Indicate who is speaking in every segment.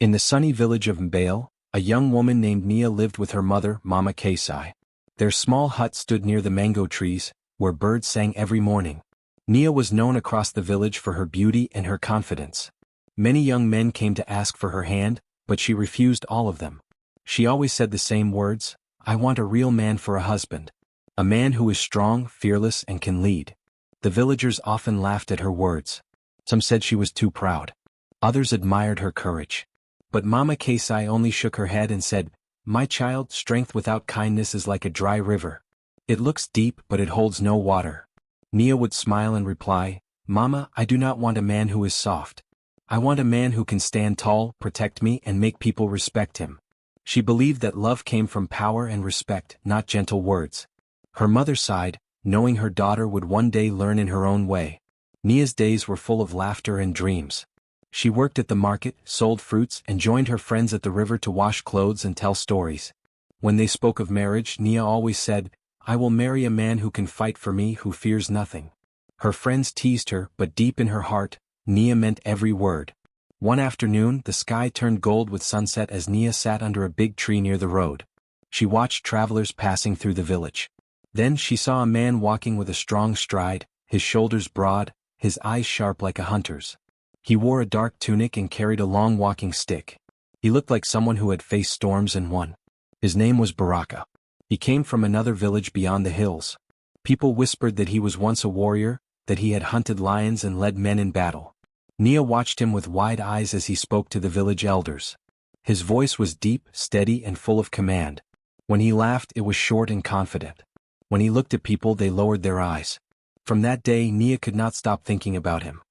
Speaker 1: In the sunny village of Mbale, a young woman named Nia lived with her mother, Mama Kasai. Their small hut stood near the mango trees, where birds sang every morning. Nia was known across the village for her beauty and her confidence. Many young men came to ask for her hand, but she refused all of them. She always said the same words, "I want a real man for a husband. A man who is strong, fearless, and can lead." The villagers often laughed at her words. Some said she was too proud. Others admired her courage. But Mama Kasai only shook her head and said, "My child, strength without kindness is like a dry river. It looks deep but it holds no water." Nia would smile and reply, "Mama, I do not want a man who is soft. I want a man who can stand tall, protect me, and make people respect him." She believed that love came from power and respect, not gentle words. Her mother sighed, knowing her daughter would one day learn in her own way. Nia's days were full of laughter and dreams. She worked at the market, sold fruits, and joined her friends at the river to wash clothes and tell stories. When they spoke of marriage, Nia always said, "I will marry a man who can fight for me, who fears nothing." Her friends teased her, but deep in her heart, Nia meant every word. One afternoon, the sky turned gold with sunset as Nia sat under a big tree near the road. She watched travelers passing through the village. Then she saw a man walking with a strong stride, his shoulders broad, his eyes sharp like a hunter's. He wore a dark tunic and carried a long walking stick. He looked like someone who had faced storms and won. His name was Baraka. He came from another village beyond the hills. People whispered that he was once a warrior, that he had hunted lions and led men in battle. Nia watched him with wide eyes as he spoke to the village elders. His voice was deep, steady, and full of command. When he laughed, it was short and confident. When he looked at people, they lowered their eyes. From that day, Nia could not stop thinking about him.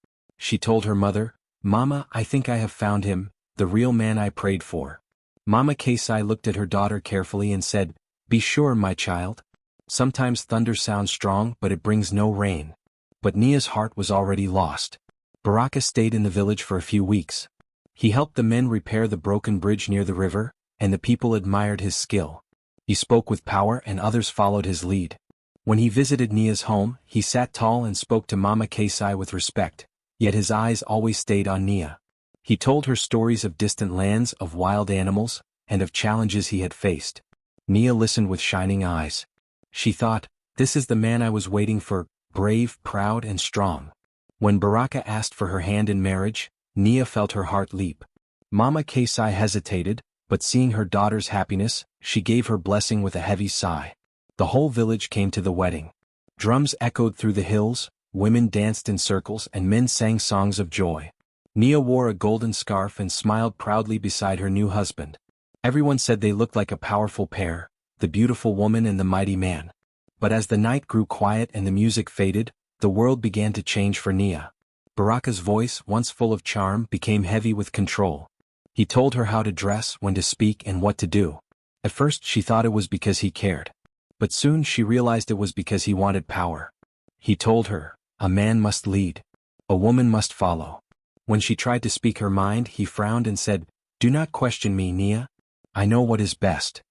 Speaker 1: She told her mother, "Mama, I think I have found him, the real man I prayed for." Mama Kasai looked at her daughter carefully and said, "Be sure, my child. Sometimes thunder sounds strong but it brings no rain." But Nia's heart was already lost. Baraka stayed in the village for a few weeks. He helped the men repair the broken bridge near the river, and the people admired his skill. He spoke with power and others followed his lead. When he visited Nia's home, he sat tall and spoke to Mama Kasai with respect. Yet his eyes always stayed on Nia. He told her stories of distant lands, of wild animals, and of challenges he had faced. Nia listened with shining eyes. She thought, "This is the man I was waiting for, brave, proud, and strong." When Baraka asked for her hand in marriage, Nia felt her heart leap. Mama Kasai hesitated, but seeing her daughter's happiness, she gave her blessing with a heavy sigh. The whole village came to the wedding. Drums echoed through the hills, women danced in circles and men sang songs of joy. Nia wore a golden scarf and smiled proudly beside her new husband. Everyone said they looked like a powerful pair, the beautiful woman and the mighty man. But as the night grew quiet and the music faded, the world began to change for Nia. Baraka's voice, once full of charm, became heavy with control. He told her how to dress, when to speak, and what to do. At first she thought it was because he cared. But soon she realized it was because he wanted power. He told her, "A man must lead. A woman must follow." When she tried to speak her mind, he frowned and said, "Do not question me, Nia. I know what is best."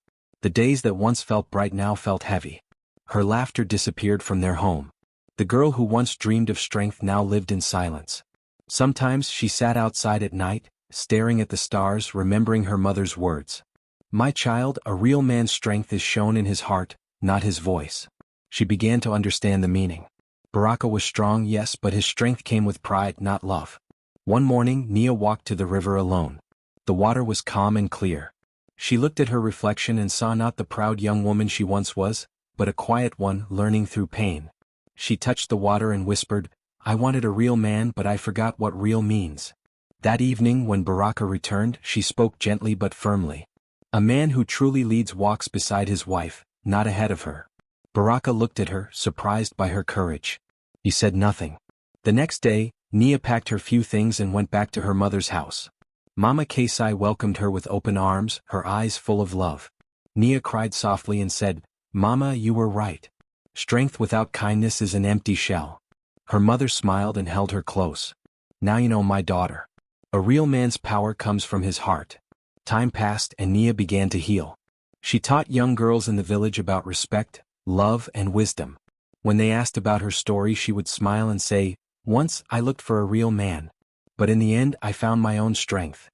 Speaker 1: The days that once felt bright now felt heavy. Her laughter disappeared from their home. The girl who once dreamed of strength now lived in silence. Sometimes she sat outside at night, staring at the stars, remembering her mother's words. "My child, a real man's strength is shown in his heart, not his voice." She began to understand the meaning. Baraka was strong, yes, but his strength came with pride, not love. One morning, Nia walked to the river alone. The water was calm and clear. She looked at her reflection and saw not the proud young woman she once was, but a quiet one learning through pain. She touched the water and whispered, "I wanted a real man, but I forgot what real means." That evening, when Baraka returned, she spoke gently but firmly. "A man who truly leads walks beside his wife, not ahead of her." Baraka looked at her, surprised by her courage. He said nothing. The next day, Nia packed her few things and went back to her mother's house. Mama Kasai welcomed her with open arms, her eyes full of love. Nia cried softly and said, "Mama, you were right. Strength without kindness is an empty shell." Her mother smiled and held her close. "Now you know, my daughter. A real man's power comes from his heart." Time passed and Nia began to heal. She taught young girls in the village about respect, love, and wisdom. When they asked about her story, she would smile and say, "Once I looked for a real man. But in the end I found my own strength."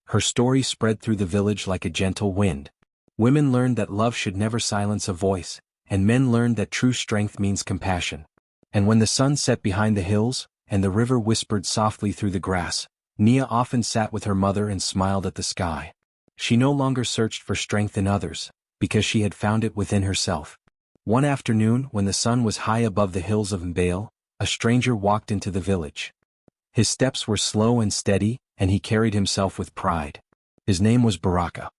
Speaker 1: Her story spread through the village like a gentle wind. Women learned that love should never silence a voice, and men learned that true strength means compassion. And when the sun set behind the hills, and the river whispered softly through the grass, Nia often sat with her mother and smiled at the sky. She no longer searched for strength in others, because she had found it within herself. One afternoon, when the sun was high above the hills of Mbale, a stranger walked into the village. His steps were slow and steady, and he carried himself with pride. His name was Baraka.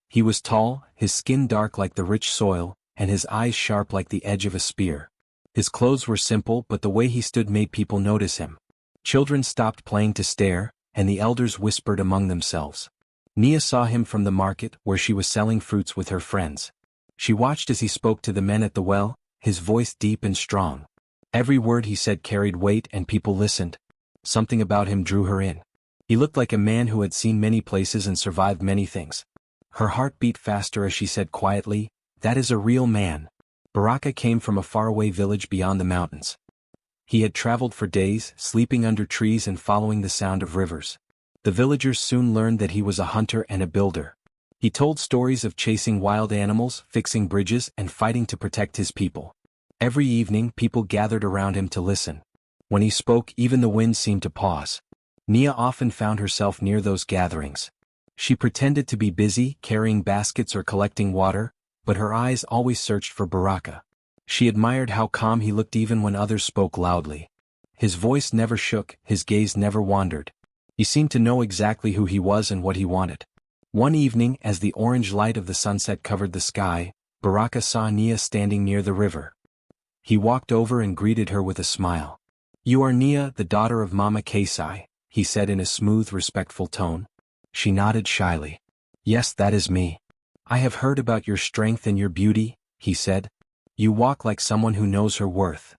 Speaker 1: He was tall, his skin dark like the rich soil, and his eyes sharp like the edge of a spear. His clothes were simple, but the way he stood made people notice him. Children stopped playing to stare, and the elders whispered among themselves. Nia saw him from the market where she was selling fruits with her friends. She watched as he spoke to the men at the well, his voice deep and strong. Every word he said carried weight and people listened. Something about him drew her in. He looked like a man who had seen many places and survived many things. Her heart beat faster as she said quietly, "That is a real man." Baraka came from a faraway village beyond the mountains. He had traveled for days, sleeping under trees and following the sound of rivers. The villagers soon learned that he was a hunter and a builder. He told stories of chasing wild animals, fixing bridges, and fighting to protect his people. Every evening, people gathered around him to listen. When he spoke, even the wind seemed to pause. Nia often found herself near those gatherings. She pretended to be busy, carrying baskets or collecting water, but her eyes always searched for Baraka. She admired how calm he looked even when others spoke loudly. His voice never shook, his gaze never wandered. He seemed to know exactly who he was and what he wanted. One evening, as the orange light of the sunset covered the sky, Baraka saw Nia standing near the river. He walked over and greeted her with a smile. "You are Nia, the daughter of Mama Kasai," he said in a smooth, respectful tone. She nodded shyly. "Yes, that is me. I have heard about your strength and your beauty," he said. "You walk like someone who knows her worth."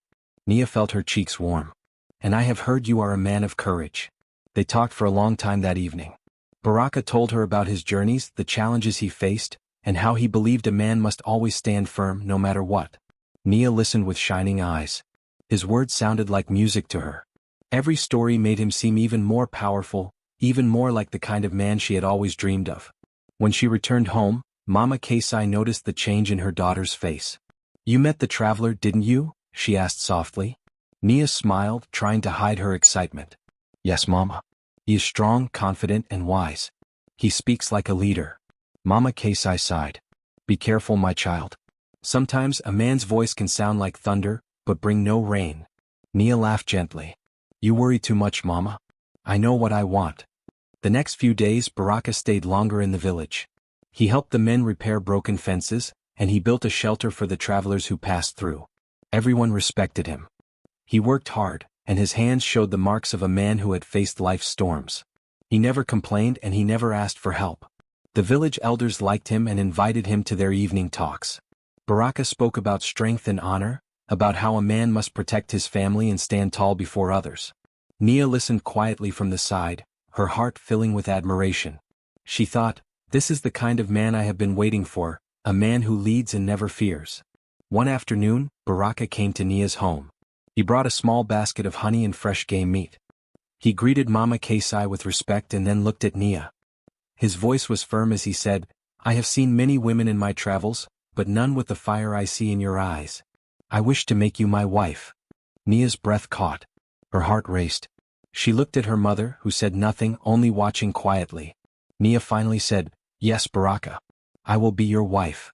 Speaker 1: Nia felt her cheeks warm. "And I have heard you are a man of courage." They talked for a long time that evening. Baraka told her about his journeys, the challenges he faced, and how he believed a man must always stand firm no matter what. Nia listened with shining eyes. His words sounded like music to her. Every story made him seem even more powerful, even more like the kind of man she had always dreamed of. When she returned home, Mama Kasai noticed the change in her daughter's face. "You met the traveler, didn't you?" she asked softly. Nia smiled, trying to hide her excitement. "Yes, Mama. He is strong, confident, and wise. He speaks like a leader." Mama Kasai sighed. "Be careful, my child. Sometimes a man's voice can sound like thunder, but bring no rain." Nia laughed gently. "You worry too much, Mama. I know what I want." The next few days Baraka stayed longer in the village. He helped the men repair broken fences, and he built a shelter for the travelers who passed through. Everyone respected him. He worked hard, and his hands showed the marks of a man who had faced life's storms. He never complained and he never asked for help. The village elders liked him and invited him to their evening talks. Baraka spoke about strength and honor, about how a man must protect his family and stand tall before others. Nia listened quietly from the side, her heart filling with admiration. She thought, "This is the kind of man I have been waiting for, a man who leads and never fears." One afternoon, Baraka came to Nia's home. He brought a small basket of honey and fresh game meat. He greeted Mama Kasai with respect and then looked at Nia. His voice was firm as he said, "I have seen many women in my travels, but none with the fire I see in your eyes. I wish to make you my wife." Nia's breath caught. Her heart raced. She looked at her mother, who said nothing, only watching quietly. Nia finally said, "Yes, Baraka. I will be your wife."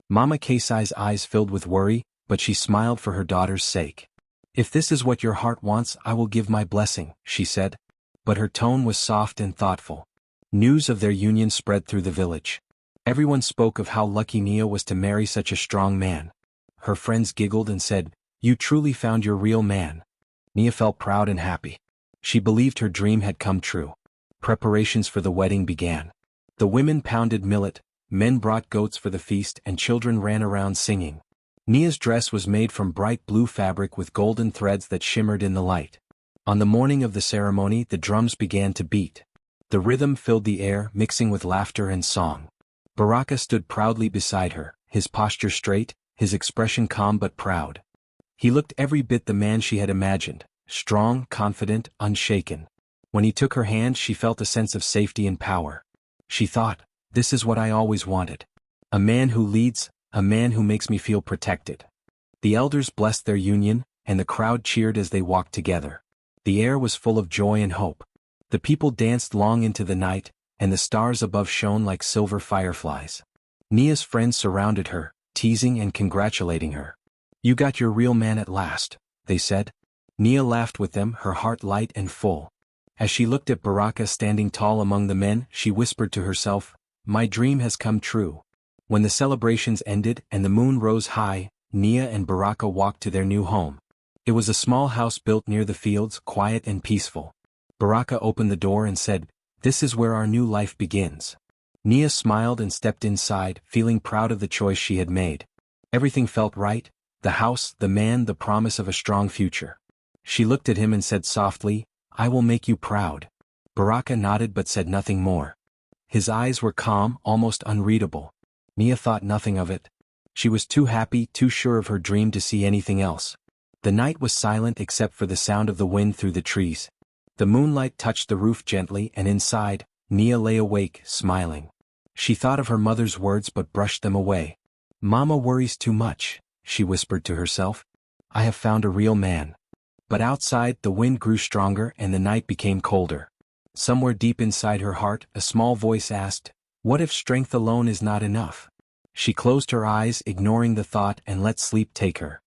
Speaker 1: Mama Kasai's eyes filled with worry, but she smiled for her daughter's sake. "If this is what your heart wants, I will give my blessing," she said. But her tone was soft and thoughtful. News of their union spread through the village. Everyone spoke of how lucky Nia was to marry such a strong man. Her friends giggled and said, "You truly found your real man." Nia felt proud and happy. She believed her dream had come true. Preparations for the wedding began. The women pounded millet, men brought goats for the feast, and children ran around singing. Nia's dress was made from bright blue fabric with golden threads that shimmered in the light. On the morning of the ceremony, the drums began to beat. The rhythm filled the air, mixing with laughter and song. Baraka stood proudly beside her, his posture straight, his expression calm but proud. He looked every bit the man she had imagined, strong, confident, unshaken. When he took her hand, she felt a sense of safety and power. She thought, this is what I always wanted. A man who leads, a man who makes me feel protected. The elders blessed their union, and the crowd cheered as they walked together. The air was full of joy and hope. The people danced long into the night, and the stars above shone like silver fireflies. Nia's friends surrounded her, teasing and congratulating her. You got your real man at last, they said. Nia laughed with them, her heart light and full. As she looked at Baraka standing tall among the men, she whispered to herself, my dream has come true. When the celebrations ended and the moon rose high, Nia and Baraka walked to their new home. It was a small house built near the fields, quiet and peaceful. Baraka opened the door and said, this is where our new life begins. Nia smiled and stepped inside, feeling proud of the choice she had made. Everything felt right, the house, the man, the promise of a strong future. She looked at him and said softly, I will make you proud. Baraka nodded but said nothing more. His eyes were calm, almost unreadable. Nia thought nothing of it. She was too happy, too sure of her dream to see anything else. The night was silent except for the sound of the wind through the trees. The moonlight touched the roof gently, and inside, Nia lay awake, smiling. She thought of her mother's words but brushed them away. Mama worries too much, she whispered to herself. I have found a real man. But outside, the wind grew stronger and the night became colder. Somewhere deep inside her heart, a small voice asked, what if strength alone is not enough? She closed her eyes, ignoring the thought, and let sleep take her.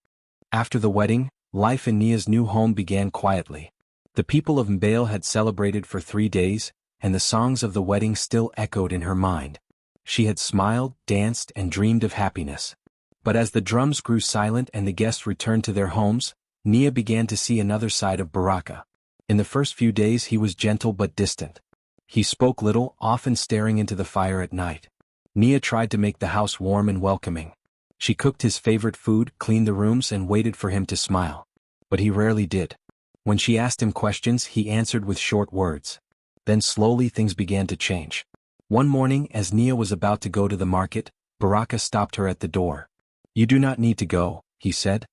Speaker 1: After the wedding, life in Nia's new home began quietly. The people of Mbale had celebrated for 3 days, and the songs of the wedding still echoed in her mind. She had smiled, danced, and dreamed of happiness. But as the drums grew silent and the guests returned to their homes, Nia began to see another side of Baraka. In the first few days he was gentle but distant. He spoke little, often staring into the fire at night. Nia tried to make the house warm and welcoming. She cooked his favorite food, cleaned the rooms, and waited for him to smile. But he rarely did. When she asked him questions, he answered with short words. Then slowly things began to change. One morning, as Nia was about to go to the market, Baraka stopped her at the door. You do not need to go, he said.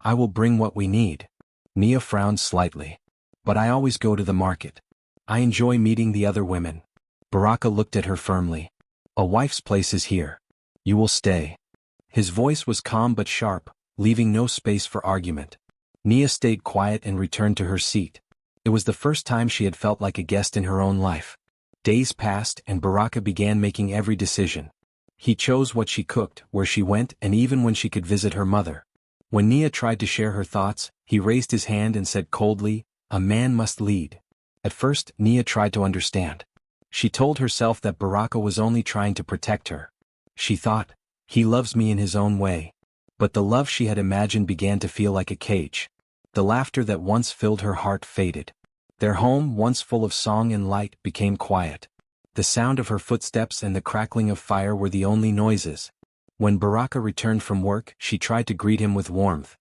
Speaker 1: I will bring what we need. Nia frowned slightly. But I always go to the market. I enjoy meeting the other women. Baraka looked at her firmly. A wife's place is here. You will stay. His voice was calm but sharp, leaving no space for argument. Nia stayed quiet and returned to her seat. It was the first time she had felt like a guest in her own life. Days passed and Baraka began making every decision. He chose what she cooked, where she went, and even when she could visit her mother. When Nia tried to share her thoughts, he raised his hand and said coldly, a man must lead. At first, Nia tried to understand. She told herself that Baraka was only trying to protect her. She thought, he loves me in his own way. But the love she had imagined began to feel like a cage. The laughter that once filled her heart faded. Their home, once full of song and light, became quiet. The sound of her footsteps and the crackling of fire were the only noises. When Baraka returned from work, she tried to greet him with warmth.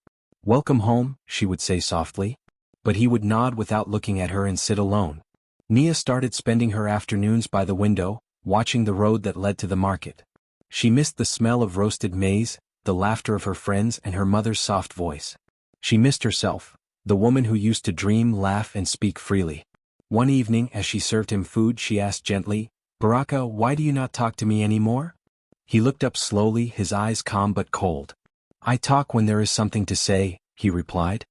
Speaker 1: Welcome home, she would say softly. But he would nod without looking at her and sit alone. Nia started spending her afternoons by the window, watching the road that led to the market. She missed the smell of roasted maize, the laughter of her friends, and her mother's soft voice. She missed herself, the woman who used to dream, laugh, and speak freely. One evening, as she served him food, she asked gently, Baraka, why do you not talk to me anymore? He looked up slowly, his eyes calm but cold. I talk when there is something to say, he replied.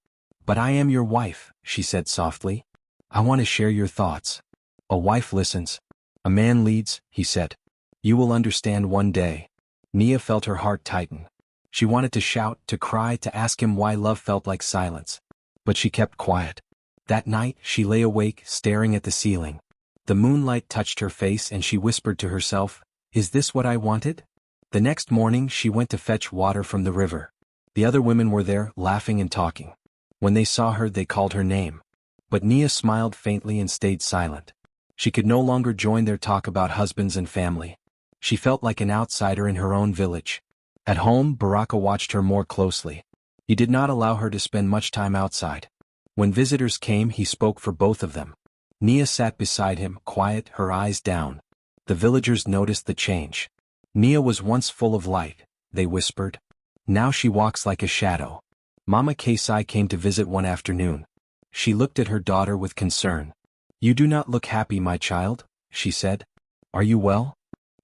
Speaker 1: But I am your wife, she said softly. I want to share your thoughts. A wife listens. A man leads, he said. You will understand one day. Nia felt her heart tighten. She wanted to shout, to cry, to ask him why love felt like silence. But she kept quiet. That night, she lay awake, staring at the ceiling. The moonlight touched her face and she whispered to herself, is this what I wanted? The next morning, she went to fetch water from the river. The other women were there, laughing and talking. When they saw her, they called her name. But Nia smiled faintly and stayed silent. She could no longer join their talk about husbands and family. She felt like an outsider in her own village. At home, Baraka watched her more closely. He did not allow her to spend much time outside. When visitors came, he spoke for both of them. Nia sat beside him, quiet, her eyes down. The villagers noticed the change. Nia was once full of light, they whispered. Now she walks like a shadow. Mama Kasai came to visit one afternoon. She looked at her daughter with concern. You do not look happy, my child, she said. Are you well?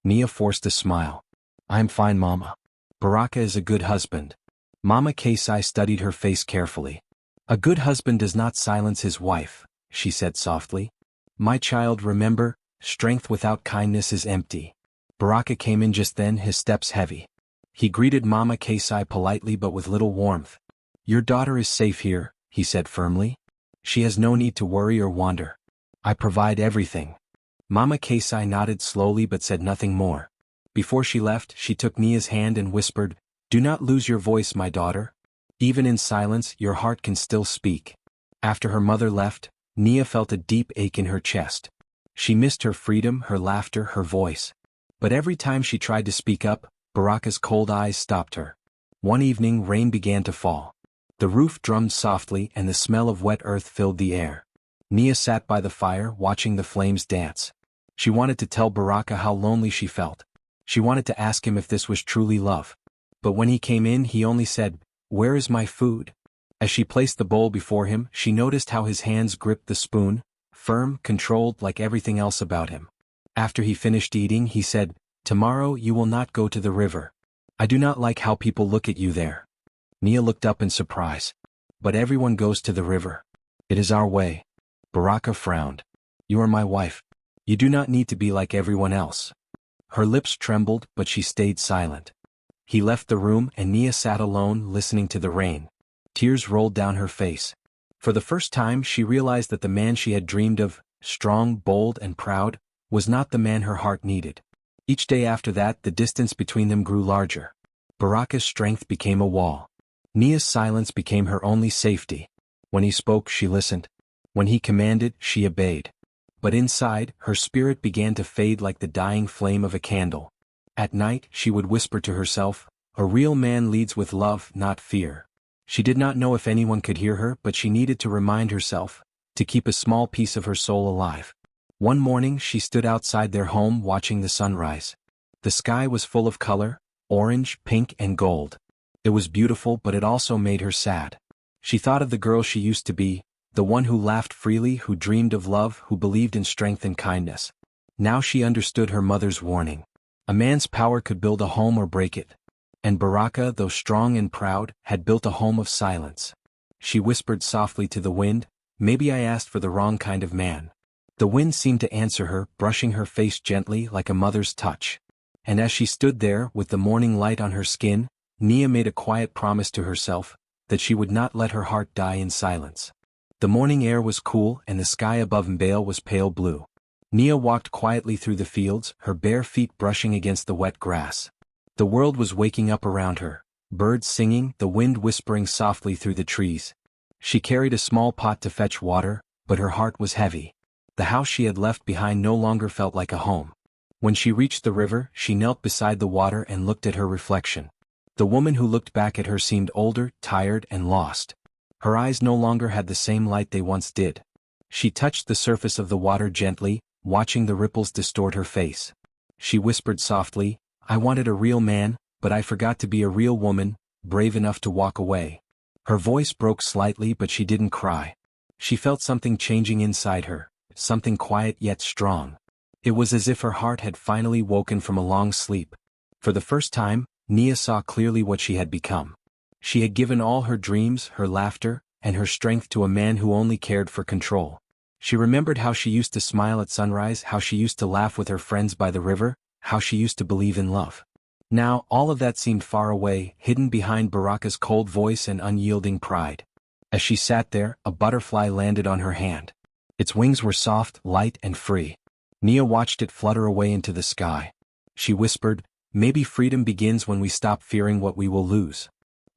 Speaker 1: Nia forced a smile. I'm fine, Mama. Baraka is a good husband. Mama Kasai studied her face carefully. A good husband does not silence his wife, she said softly. My child, remember, strength without kindness is empty. Baraka came in just then, his steps heavy. He greeted Mama Kasai politely but with little warmth. Your daughter is safe here, he said firmly. She has no need to worry or wander. I provide everything. Mama Kasai nodded slowly but said nothing more. Before she left, she took Nia's hand and whispered, Do not lose your voice, my daughter. Even in silence, your heart can still speak. After her mother left, Nia felt a deep ache in her chest. She missed her freedom, her laughter, her voice. But every time she tried to speak up, Baraka's cold eyes stopped her. One evening, rain began to fall. The roof drummed softly and the smell of wet earth filled the air. Nia sat by the fire, watching the flames dance. She wanted to tell Baraka how lonely she felt. She wanted to ask him if this was truly love. But when he came in, he only said, Where is my food? As she placed the bowl before him, she noticed how his hands gripped the spoon, firm, controlled like everything else about him. After he finished eating, he said, Tomorrow you will not go to the river. I do not like how people look at you there. Nia looked up in surprise. But everyone goes to the river. It is our way. Baraka frowned. You are my wife. You do not need to be like everyone else. Her lips trembled, but she stayed silent. He left the room and Nia sat alone, listening to the rain. Tears rolled down her face. For the first time, she realized that the man she had dreamed of, strong, bold, and proud, was not the man her heart needed. Each day after that, the distance between them grew larger. Baraka's strength became a wall. Nia's silence became her only safety. When he spoke, she listened. When he commanded, she obeyed. But inside, her spirit began to fade like the dying flame of a candle. At night, she would whisper to herself, A real man leads with love, not fear. She did not know if anyone could hear her, but she needed to remind herself, to keep a small piece of her soul alive. One morning, she stood outside their home watching the sunrise. The sky was full of color, orange, pink, and gold. It was beautiful, but it also made her sad. She thought of the girl she used to be, the one who laughed freely, who dreamed of love, who believed in strength and kindness. Now she understood her mother's warning. A man's power could build a home or break it. And Baraka, though strong and proud, had built a home of silence. She whispered softly to the wind, Maybe I asked for the wrong kind of man. The wind seemed to answer her, brushing her face gently like a mother's touch. And as she stood there, with the morning light on her skin, Nia made a quiet promise to herself, that she would not let her heart die in silence. The morning air was cool and the sky above Mbale was pale blue. Nia walked quietly through the fields, her bare feet brushing against the wet grass. The world was waking up around her, birds singing, the wind whispering softly through the trees. She carried a small pot to fetch water, but her heart was heavy. The house she had left behind no longer felt like a home. When she reached the river, she knelt beside the water and looked at her reflection. The woman who looked back at her seemed older, tired, and lost. Her eyes no longer had the same light they once did. She touched the surface of the water gently, watching the ripples distort her face. She whispered softly, I wanted a real man, but I forgot to be a real woman, brave enough to walk away. Her voice broke slightly, but she didn't cry. She felt something changing inside her, something quiet yet strong. It was as if her heart had finally woken from a long sleep. For the first time, Nia saw clearly what she had become. She had given all her dreams, her laughter, and her strength to a man who only cared for control. She remembered how she used to smile at sunrise, how she used to laugh with her friends by the river, how she used to believe in love. Now, all of that seemed far away, hidden behind Baraka's cold voice and unyielding pride. As she sat there, a butterfly landed on her hand. Its wings were soft, light, and free. Nia watched it flutter away into the sky. She whispered, Maybe freedom begins when we stop fearing what we will lose.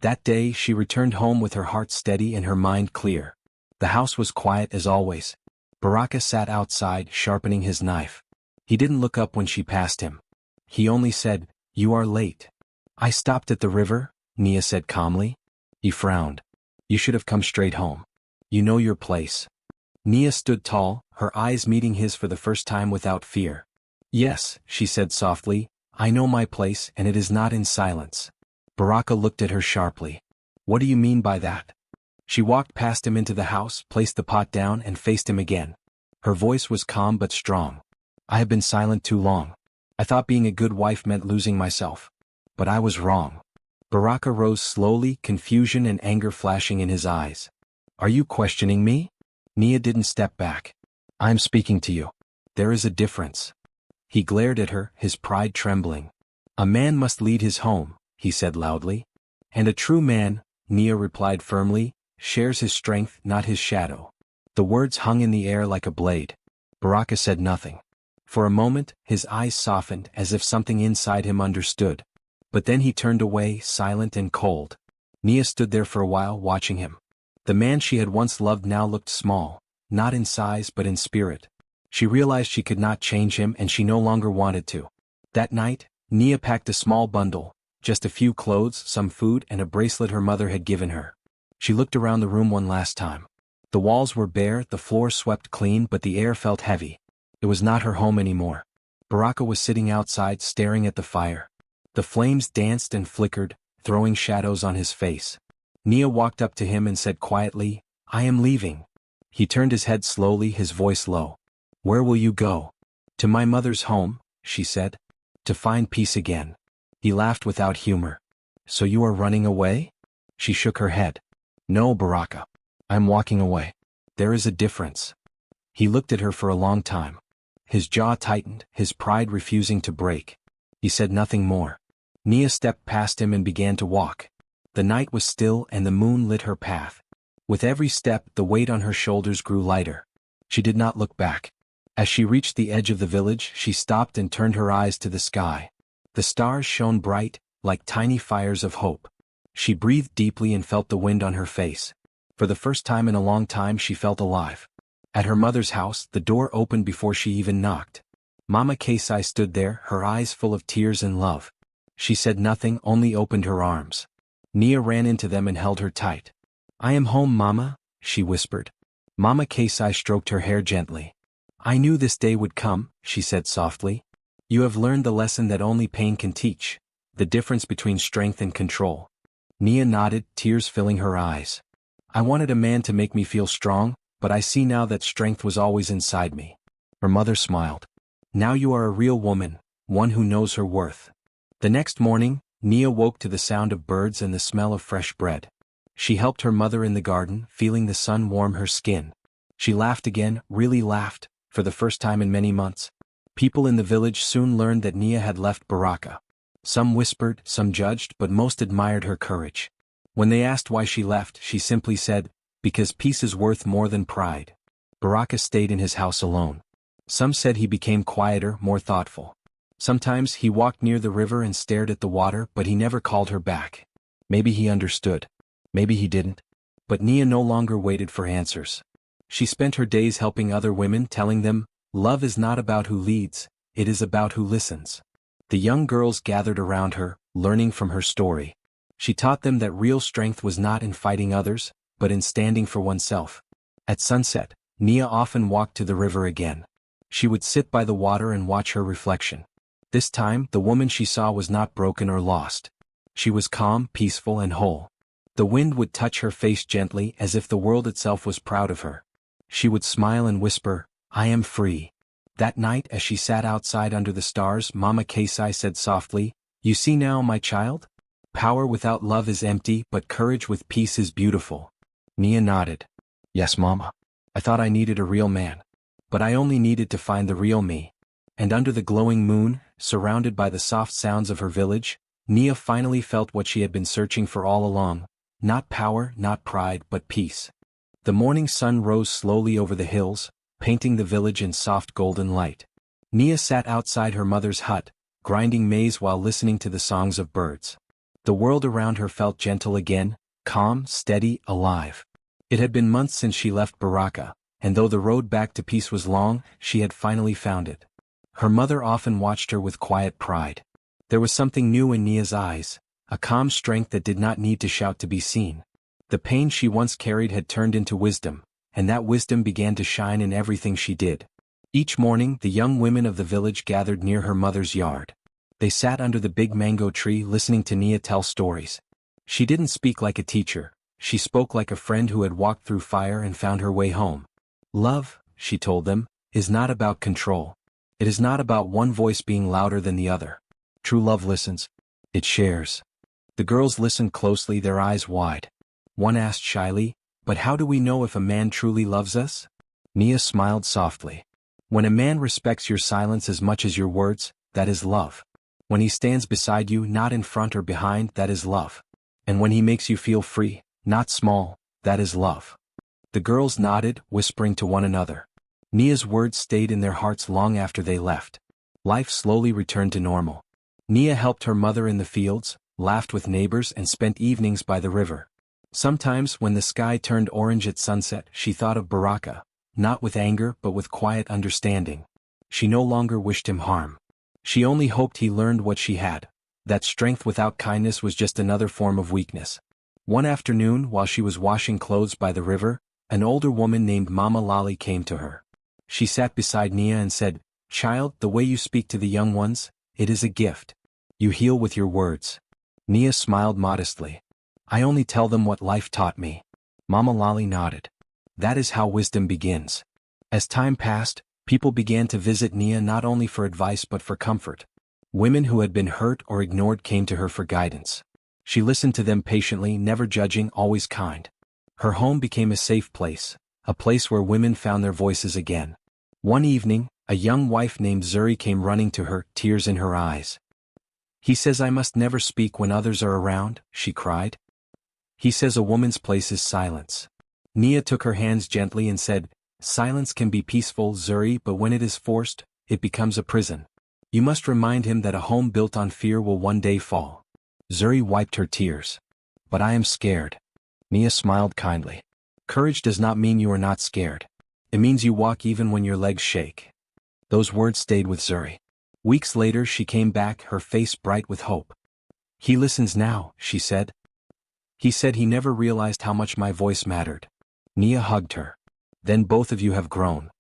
Speaker 1: That day, she returned home with her heart steady and her mind clear. The house was quiet as always. Baraka sat outside, sharpening his knife. He didn't look up when she passed him. He only said, You are late. I stopped at the river, Nia said calmly. He frowned. You should have come straight home. You know your place. Nia stood tall, her eyes meeting his for the first time without fear. Yes, she said softly, I know my place and it is not in silence. Baraka looked at her sharply. What do you mean by that? She walked past him into the house, placed the pot down and faced him again. Her voice was calm but strong. I have been silent too long. I thought being a good wife meant losing myself. But I was wrong. Baraka rose slowly, confusion and anger flashing in his eyes. Are you questioning me? Nia didn't step back. I'm speaking to you. There is a difference. He glared at her, his pride trembling. A man must lead his home, he said loudly. And a true man, Nia replied firmly, shares his strength, not his shadow. The words hung in the air like a blade. Baraka said nothing. For a moment, his eyes softened as if something inside him understood. But then he turned away, silent and cold. Nia stood there for a while, watching him. The man she had once loved now looked small, not in size but in spirit. She realized she could not change him and she no longer wanted to. That night, Nia packed a small bundle, just a few clothes, some food and a bracelet her mother had given her. She looked around the room one last time. The walls were bare, the floor swept clean, but the air felt heavy. It was not her home anymore. Baraka was sitting outside staring at the fire. The flames danced and flickered, throwing shadows on his face. Nia walked up to him and said quietly, I am leaving. He turned his head slowly, his voice low. Where will you go? To my mother's home, she said. To find peace again. He laughed without humor. So you are running away? She shook her head. No, Baraka. I'm walking away. There is a difference. He looked at her for a long time. His jaw tightened, his pride refusing to break. He said nothing more. Nia stepped past him and began to walk. The night was still and the moon lit her path. With every step, the weight on her shoulders grew lighter. She did not look back. As she reached the edge of the village, she stopped and turned her eyes to the sky. The stars shone bright, like tiny fires of hope. She breathed deeply and felt the wind on her face. For the first time in a long time she felt alive. At her mother's house, the door opened before she even knocked. Mama Kesai stood there, her eyes full of tears and love. She said nothing, only opened her arms. Nia ran into them and held her tight. I am home, Mama, she whispered. Mama Kesai stroked her hair gently. I knew this day would come, she said softly. You have learned the lesson that only pain can teach, the difference between strength and control. Nia nodded, tears filling her eyes. I wanted a man to make me feel strong, but I see now that strength was always inside me. Her mother smiled. Now you are a real woman, one who knows her worth. The next morning, Nia woke to the sound of birds and the smell of fresh bread. She helped her mother in the garden, feeling the sun warm her skin. She laughed again, really laughed, for the first time in many months. People in the village soon learned that Nia had left Baraka. Some whispered, some judged, but most admired her courage. When they asked why she left, she simply said, because peace is worth more than pride. Baraka stayed in his house alone. Some said he became quieter, more thoughtful. Sometimes he walked near the river and stared at the water, but he never called her back. Maybe he understood. Maybe he didn't. But Nia no longer waited for answers. She spent her days helping other women, telling them, love is not about who leads, it is about who listens. The young girls gathered around her, learning from her story. She taught them that real strength was not in fighting others, but in standing for oneself. At sunset, Nia often walked to the river again. She would sit by the water and watch her reflection. This time, the woman she saw was not broken or lost. She was calm, peaceful and whole. The wind would touch her face gently as if the world itself was proud of her. She would smile and whisper, I am free. That night, as she sat outside under the stars, Mama Kesai said softly, You see now, my child? Power without love is empty, but courage with peace is beautiful. Nia nodded. Yes, Mama. I thought I needed a real man. But I only needed to find the real me. And under the glowing moon, surrounded by the soft sounds of her village, Nia finally felt what she had been searching for all along. Not power, not pride, but peace. The morning sun rose slowly over the hills, painting the village in soft golden light. Nia sat outside her mother's hut, grinding maize while listening to the songs of birds. The world around her felt gentle again, calm, steady, alive. It had been months since she left Baraka, and though the road back to peace was long, she had finally found it. Her mother often watched her with quiet pride. There was something new in Nia's eyes, a calm strength that did not need to shout to be seen. The pain she once carried had turned into wisdom, and that wisdom began to shine in everything she did. Each morning, the young women of the village gathered near her mother's yard. They sat under the big mango tree listening to Nia tell stories. She didn't speak like a teacher, she spoke like a friend who had walked through fire and found her way home. Love, she told them, is not about control. It is not about one voice being louder than the other. True love listens. It shares. The girls listened closely, their eyes wide. One asked shyly, "But how do we know if a man truly loves us?" Nia smiled softly. "When a man respects your silence as much as your words, that is love. When he stands beside you, not in front or behind, that is love. And when he makes you feel free, not small, that is love." The girls nodded, whispering to one another. Nia's words stayed in their hearts long after they left. Life slowly returned to normal. Nia helped her mother in the fields, laughed with neighbors, and spent evenings by the river. Sometimes, when the sky turned orange at sunset, she thought of Baraka, not with anger but with quiet understanding. She no longer wished him harm. She only hoped he learned what she had, that strength without kindness was just another form of weakness. One afternoon, while she was washing clothes by the river, an older woman named Mama Lali came to her. She sat beside Nia and said, "Child, the way you speak to the young ones, it is a gift. You heal with your words." Nia smiled modestly. "I only tell them what life taught me." Mama Lali nodded. "That is how wisdom begins." As time passed, people began to visit Nia not only for advice but for comfort. Women who had been hurt or ignored came to her for guidance. She listened to them patiently, never judging, always kind. Her home became a safe place, a place where women found their voices again. One evening, a young wife named Zuri came running to her, tears in her eyes. "He says I must never speak when others are around," she cried. "He says a woman's place is silence." Nia took her hands gently and said, "Silence can be peaceful, Zuri, but when it is forced, it becomes a prison. You must remind him that a home built on fear will one day fall." Zuri wiped her tears. "But I am scared." Nia smiled kindly. "Courage does not mean you are not scared. It means you walk even when your legs shake." Those words stayed with Zuri. Weeks later she came back, her face bright with hope. "He listens now," she said. "He said he never realized how much my voice mattered." Nia hugged her. "Then both of you have grown."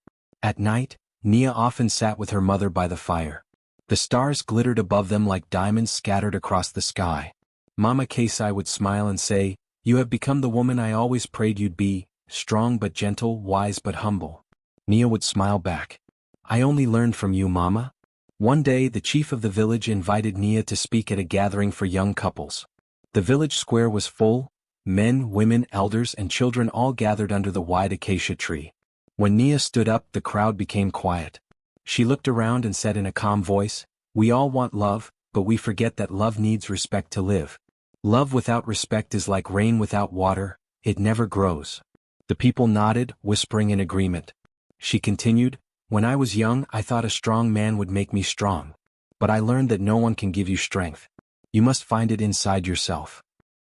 Speaker 1: At night, Nia often sat with her mother by the fire. The stars glittered above them like diamonds scattered across the sky. Mama Kasai would smile and say, "You have become the woman I always prayed you'd be, strong but gentle, wise but humble." Nia would smile back. "I only learned from you, Mama." One day the chief of the village invited Nia to speak at a gathering for young couples. The village square was full, men, women, elders, and children all gathered under the wide acacia tree. When Nia stood up, the crowd became quiet. She looked around and said in a calm voice, "We all want love, but we forget that love needs respect to live. Love without respect is like rain without water, it never grows." The people nodded, whispering in agreement. She continued, "When I was young, I thought a strong man would make me strong. But I learned that no one can give you strength. You must find it inside yourself."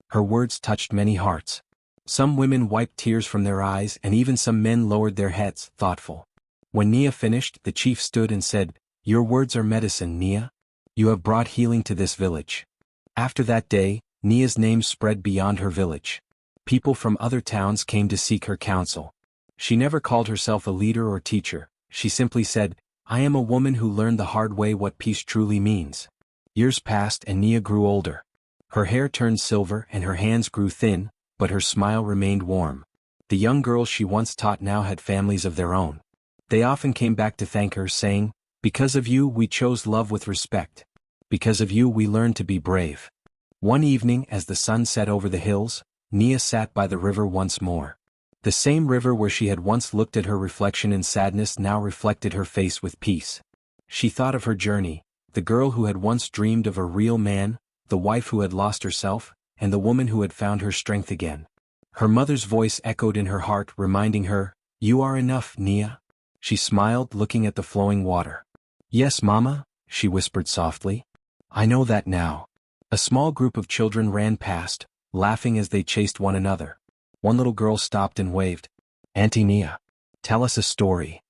Speaker 1: Her words touched many hearts. Some women wiped tears from their eyes and even some men lowered their heads, thoughtful. When Nia finished, the chief stood and said, "Your words are medicine, Nia. You have brought healing to this village." After that day, Nia's name spread beyond her village. People from other towns came to seek her counsel. She never called herself a leader or teacher, she simply said, "I am a woman who learned the hard way what peace truly means." Years passed and Nia grew older. Her hair turned silver and her hands grew thin, but her smile remained warm. The young girls she once taught now had families of their own. They often came back to thank her, saying, "Because of you we chose love with respect. Because of you we learned to be brave." One evening as the sun set over the hills, Nia sat by the river once more. The same river where she had once looked at her reflection in sadness now reflected her face with peace. She thought of her journey, the girl who had once dreamed of a real man, the wife who had lost herself, and the woman who had found her strength again. Her mother's voice echoed in her heart, reminding her, "You are enough, Nia." She smiled, looking at the flowing water. "Yes, Mama," she whispered softly. "I know that now." A small group of children ran past, laughing as they chased one another. One little girl stopped and waved. "Auntie Nia, tell us a story."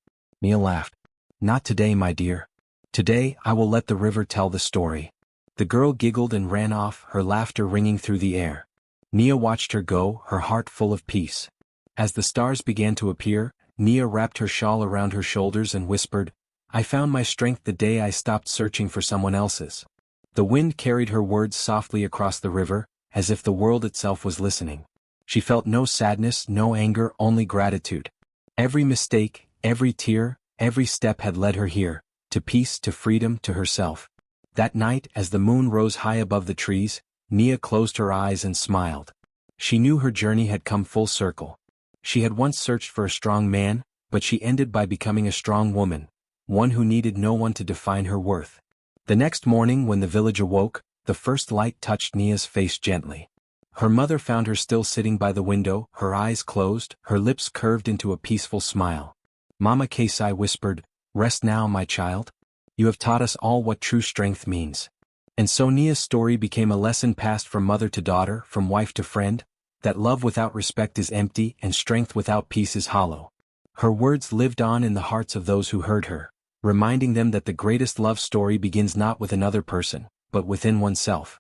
Speaker 1: Nia laughed. "Not today, my dear. Today I will let the river tell the story." The girl giggled and ran off, her laughter ringing through the air. Nia watched her go, her heart full of peace. As the stars began to appear, Nia wrapped her shawl around her shoulders and whispered, "I found my strength the day I stopped searching for someone else's." The wind carried her words softly across the river, as if the world itself was listening. She felt no sadness, no anger, only gratitude. Every mistake, every tear, every step had led her here, to peace, to freedom, to herself. That night, as the moon rose high above the trees, Nia closed her eyes and smiled. She knew her journey had come full circle. She had once searched for a strong man, but she ended by becoming a strong woman, one who needed no one to define her worth. The next morning when the village awoke, the first light touched Nia's face gently. Her mother found her still sitting by the window, her eyes closed, her lips curved into a peaceful smile. Mama Kesai whispered, "Rest now, my child. You have taught us all what true strength means." And so Nia's story became a lesson passed from mother to daughter, from wife to friend, that love without respect is empty and strength without peace is hollow. Her words lived on in the hearts of those who heard her, reminding them that the greatest love story begins not with another person, but within oneself.